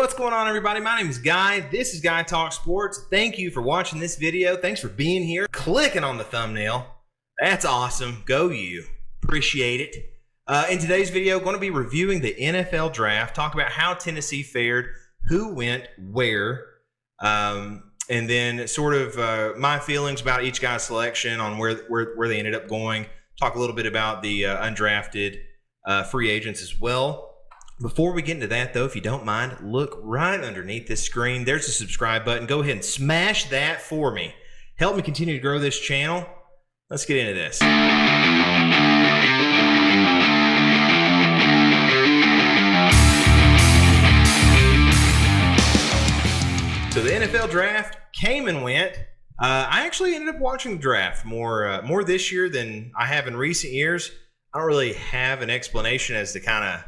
What's going on, everybody? My name is Guy. This is Guy Talk Sports. Thank you for watching this video. Thanks for being here, clicking on the thumbnail. That's awesome. Go you. Appreciate it. In today's video, going to be reviewing the NFL draft, talk about how Tennessee fared, who went where, and then sort of my feelings about each guy's selection on where they ended up going. Talk a little bit about the undrafted free agents as well. Before we get into that, though, if you don't mind, look right underneath this screen. There's the subscribe button. Go ahead and smash that for me. Help me continue to grow this channel. Let's get into this. So the NFL draft came and went. I actually ended up watching the draft more this year than I have in recent years. I don't really have an explanation as to kind of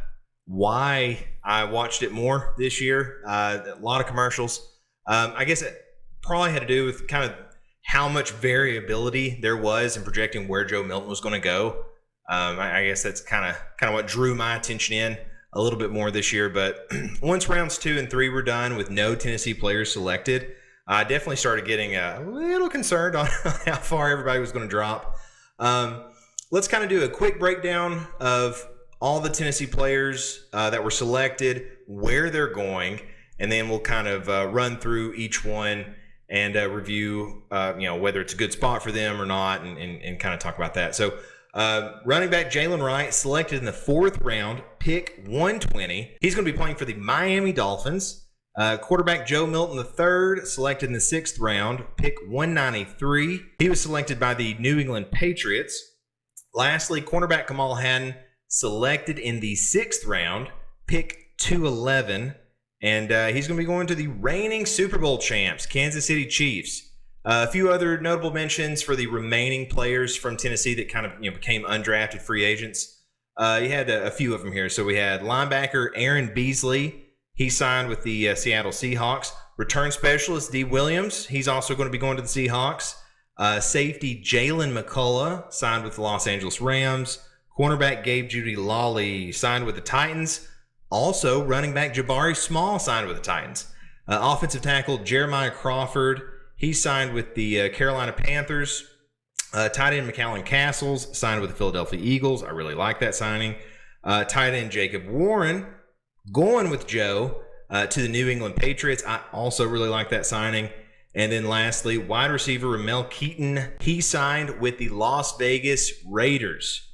why I watched it more this year. A lot of commercials. I guess it probably had to do with kind of how much variability there was in projecting where Joe Milton was going to go. I guess that's kind of what drew my attention in a little bit more this year. But once rounds 2 and 3 were done with no Tennessee players selected, I definitely started getting a little concerned on how far everybody was going to drop. Let's kind of do a quick breakdown of all the Tennessee players that were selected, where they're going, and then we'll kind of run through each one and review, whether it's a good spot for them or not, and kind of talk about that. So running back Jaylen Wright, selected in the 4th round, pick 120. He's going to be playing for the Miami Dolphins. Quarterback Joe Milton III, selected in the 6th round, pick 193. He was selected by the New England Patriots. Lastly, cornerback Kamal Hadden, selected in the 6th round, pick 211, and he's going to be going to the reigning Super Bowl champs, Kansas City Chiefs. A few other notable mentions for the remaining players from Tennessee that kind of became undrafted free agents. You had a few of them here. So we had linebacker Aaron Beasley. He signed with the Seattle Seahawks. Return specialist D. Williams. He's also going to be going to the Seahawks. Safety Jalen McCullough signed with the Los Angeles Rams. Cornerback Gabe Judy-Lawley signed with the Titans. Also, running back Jabari Small signed with the Titans. Offensive tackle Jeremiah Crawford, he signed with the Carolina Panthers. Tight end McAllen Castles signed with the Philadelphia Eagles. I really like that signing. Tight end Jacob Warren going with Joe to the New England Patriots. I also really like that signing. And then lastly, wide receiver Ramel Keaton, he signed with the Las Vegas Raiders.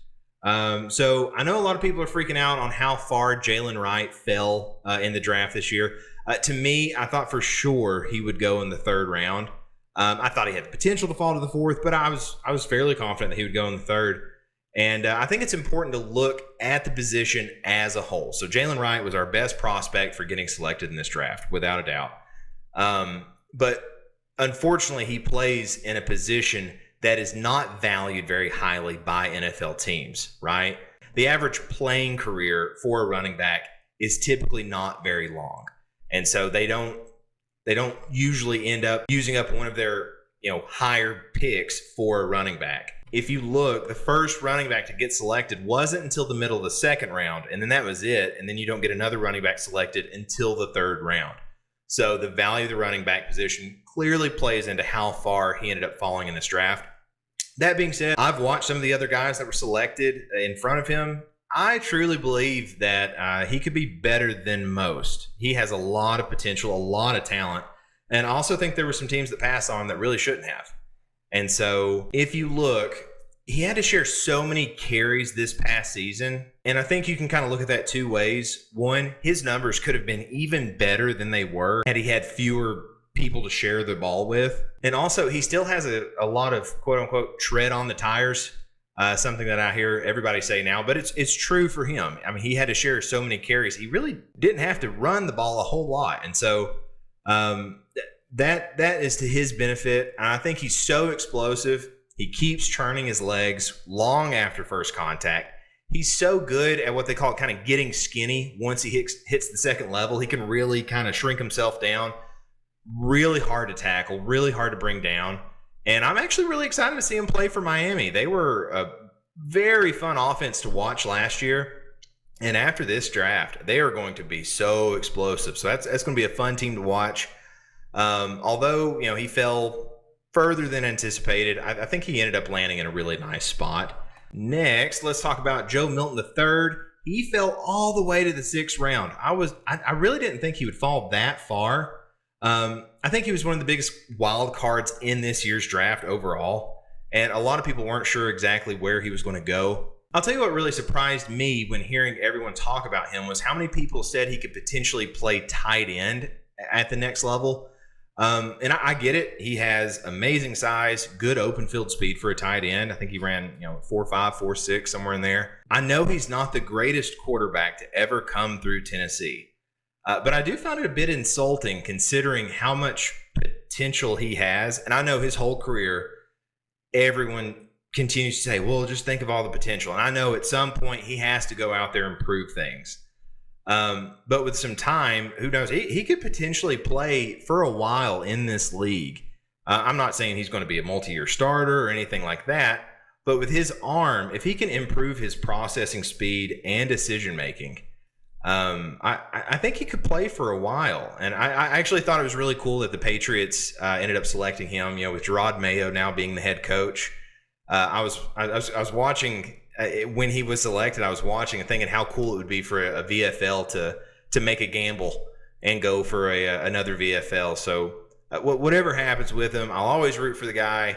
So I know a lot of people are freaking out on how far Jaylen Wright fell in the draft this year. To me, I thought for sure he would go in the 3rd round. I thought he had the potential to fall to the 4th, but I was fairly confident that he would go in the 3rd. And I think it's important to look at the position as a whole. So Jaylen Wright was our best prospect for getting selected in this draft, without a doubt. But unfortunately, he plays in a position that is not valued very highly by NFL teams, right? The average playing career for a running back is typically not very long. And so they don't usually end up using up one of their, higher picks for a running back. If you look, the first running back to get selected wasn't until the middle of the 2nd round, and then that was it. And then you don't get another running back selected until the 3rd round. So the value of the running back position clearly plays into how far he ended up falling in this draft. That being said, I've watched some of the other guys that were selected in front of him. I truly believe that he could be better than most. He has a lot of potential, a lot of talent, and I also think there were some teams that passed on that really shouldn't have. And so if you look, he had to share so many carries this past season, and I think you can kind of look at that two ways. One, his numbers could have been even better than they were had he had fewer people to share the ball with. And also, he still has a lot of quote-unquote tread on the tires, something that I hear everybody say now, but it's true for him. I mean, he had to share so many carries. He really didn't have to run the ball a whole lot. And so that is to his benefit. And I think he's so explosive. He keeps churning his legs long after first contact. He's so good at what they call kind of getting skinny. Once he hits the 2nd level, he can really kind of shrink himself down. Really hard to tackle, really hard to bring down. And I'm actually really excited to see him play for Miami. They were a very fun offense to watch last year. And after this draft, they are going to be so explosive. So that's going to be a fun team to watch. Although, he fell further than anticipated, I think he ended up landing in a really nice spot. Next, let's talk about Joe Milton III. He fell all the way to the 6th round. I really didn't think he would fall that far. I think he was one of the biggest wild cards in this year's draft overall. And a lot of people weren't sure exactly where he was going to go. I'll tell you what really surprised me when hearing everyone talk about him was how many people said he could potentially play tight end at the next level. And I get it. He has amazing size, good open field speed for a tight end. I think he ran, 4.5, 4.6, somewhere in there. I know he's not the greatest quarterback to ever come through Tennessee. But I do find it a bit insulting considering how much potential he has. And I know his whole career, everyone continues to say, well, just think of all the potential. And I know at some point he has to go out there and prove things. But with some time, who knows? He could potentially play for a while in this league. I'm not saying he's going to be a multi-year starter or anything like that. But with his arm, if he can improve his processing speed and decision-making, I think he could play for a while. And I actually thought it was really cool that the Patriots ended up selecting him, with Gerard Mayo now being the head coach. I was watching when he was selected. I was watching and thinking how cool it would be for a VFL to make a gamble and go for another VFL. So whatever happens with him, I'll always root for the guy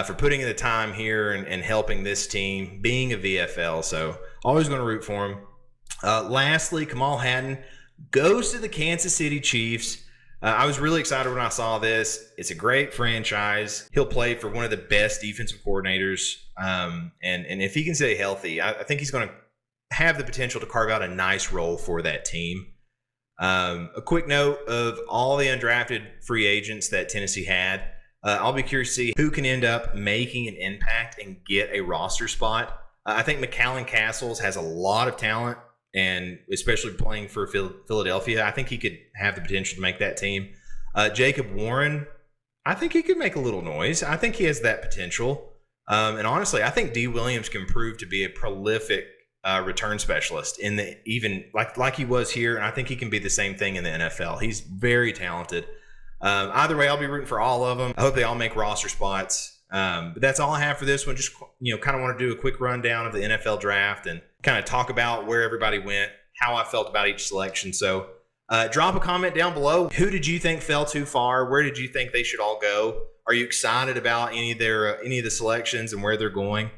for putting in the time here and helping this team, being a VFL. So always going to root for him. Lastly, Kamal Hadden goes to the Kansas City Chiefs. I was really excited when I saw this. It's a great franchise. He'll play for one of the best defensive coordinators. And if he can stay healthy, I think he's going to have the potential to carve out a nice role for that team. A quick note of all the undrafted free agents that Tennessee had. I'll be curious to see who can end up making an impact and get a roster spot. I think McCallan Castles has a lot of talent, and especially playing for Philadelphia, I think he could have the potential to make that team. Jacob Warren, I think he could make a little noise. I think he has that potential. And honestly, I think D. Williams can prove to be a prolific return specialist in the even like he was here, and I think he can be the same thing in the NFL. He's very talented. Either way, I'll be rooting for all of them. I hope they all make roster spots. But that's all I have for this one. Just kind of want to do a quick rundown of the NFL draft and kind of talk about where everybody went, how I felt about each selection. So drop a comment down below. Who did you think fell too far? Where did you think they should all go? Are you excited about any of the selections and where they're going?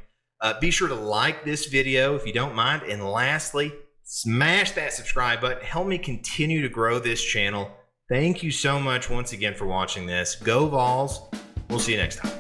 Be sure to like this video if you don't mind. And lastly, smash that subscribe button. Help me continue to grow this channel. Thank you so much once again for watching this. Go Vols. We'll see you next time.